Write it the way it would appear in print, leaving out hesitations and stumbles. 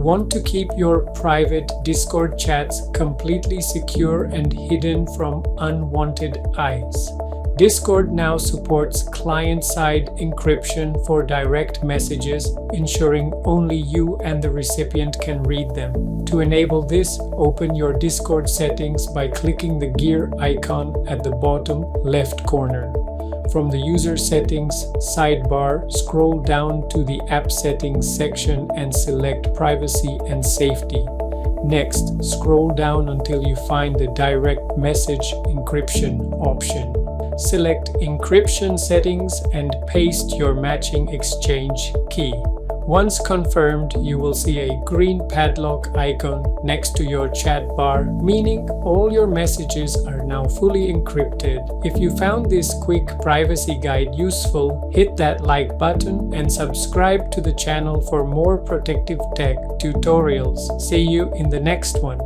Want to keep your private Discord chats completely secure and hidden from unwanted eyes? Discord now supports client-side encryption for direct messages, ensuring only you and the recipient can read them. To enable this, open your Discord settings by clicking the gear icon at the bottom left corner. From the User Settings sidebar, scroll down to the App Settings section and select Privacy and Safety. Next, scroll down until you find the Direct Message Encryption option. Select Encryption Settings and paste your matching exchange key. Once confirmed, you will see a green padlock icon next to your chat bar, meaning all your messages are now fully encrypted. If you found this quick privacy guide useful, hit that like button and subscribe to the channel for more protective tech tutorials. See you in the next one.